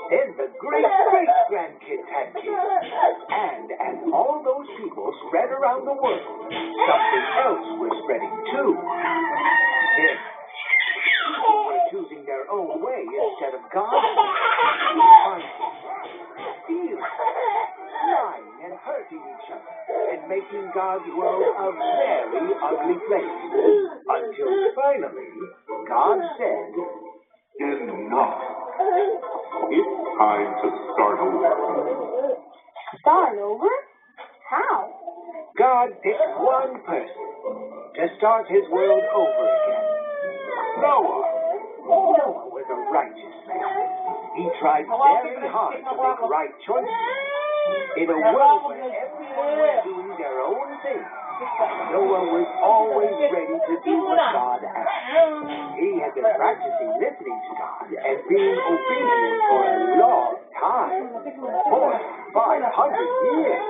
Then the great-great-grandkids had kids. And as all those people spread around the world, something else was spreading too. Then, people were choosing their own way instead of God's way. Stealing, lying, and hurting each other, and making God's world a very ugly place. Until finally, God said, "Enough. It's time to start over." Start over? How? God picked one person to start his world over again. Noah. Noah was a righteous man. He tried very hard to make right choices. In a world where everyone was doing their own thing, Noah was always ready to do what God asked. He had been practicing listening to God and being obedient for a long time, more than 500 years.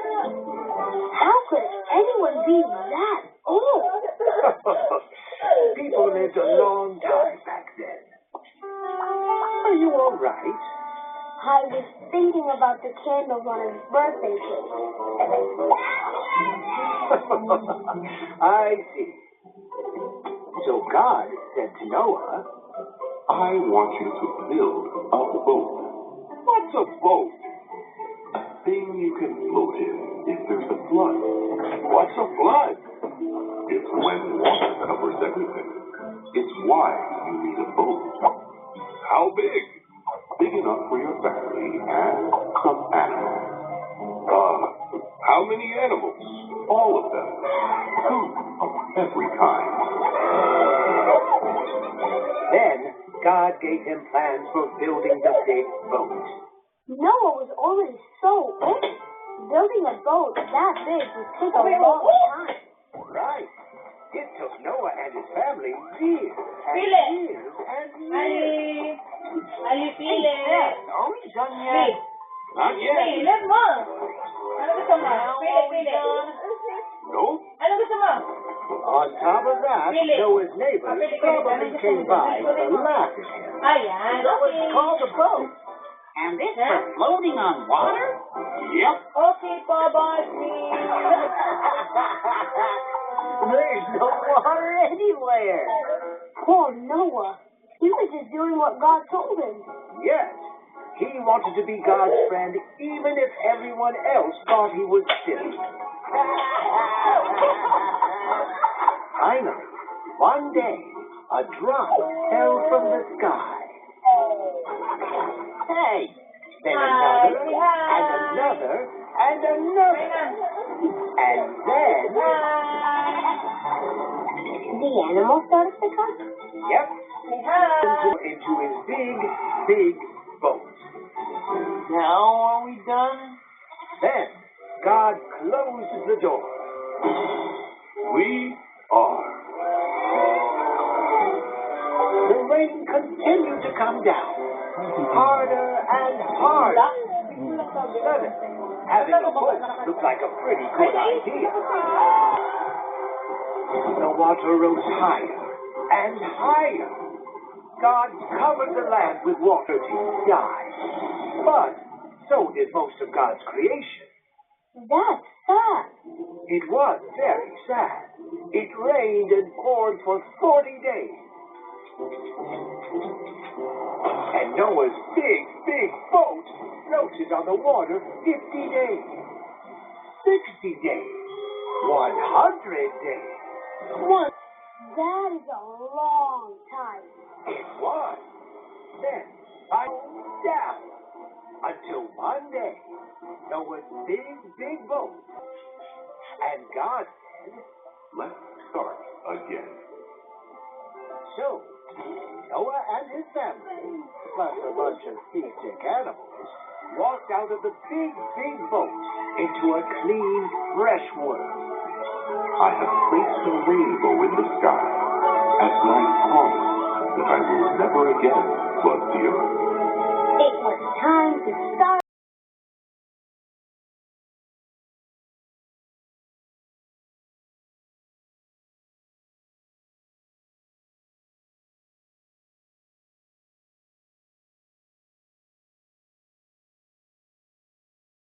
How could anyone be that old? People lived a long time back then. Are you all right? I was thinking about the candles on his birthday cake. I see. So God said to Noah, I want you to build a boat. What's a boat? A thing you can float in if there's a flood. What's a flood? It's when water covers everything. It's why you need a boat. How big? Big enough for your family and some animals. How many animals? All of them. Food of every kind. Then God gave him plans for building the big boat. Noah was already so old. Building a boat that big would take a long time. Right. It took Noah and his family years and years and years. Ali, pili. Are we done yet? Not yet. Pili mo. Ano gusto mo? Pili. Nope. Ano gusto mo? On top of that, Noah's neighbors probably came by to laugh at him. Ayan. That was Okay. called a boat. And this for floating on water? Yep. Okay po, bossy. There's no water anywhere. Poor Noah. He was just doing what God told him. Yes, he wanted to be God's friend even if everyone else thought he was silly. Finally, one day, a drop fell from the sky. Hey! Then another, and another, and another. And then... The animal started to come? Yep. Into his big, big boat. Now are we done? Then God closed the door. We are. The rain continued to come down, harder and harder. Suddenly, having a boat looked like a pretty good idea. The water rose higher and higher. God covered the land with water till it died. But so did most of God's creation. That's sad. It was very sad. It rained and poured for 40 days. And Noah's big, big boat floated on the water 50 days, 60 days, 100 days. That is a long time. It was. Then I down until one day Noah's big, big boat. And God said, Let's start again. so Noah and his family, plus a bunch of seasick animals, walked out of the big, big boat into a clean, fresh world. I have placed a rainbow in the sky as my promise that I will never again flood the earth. It was time to start.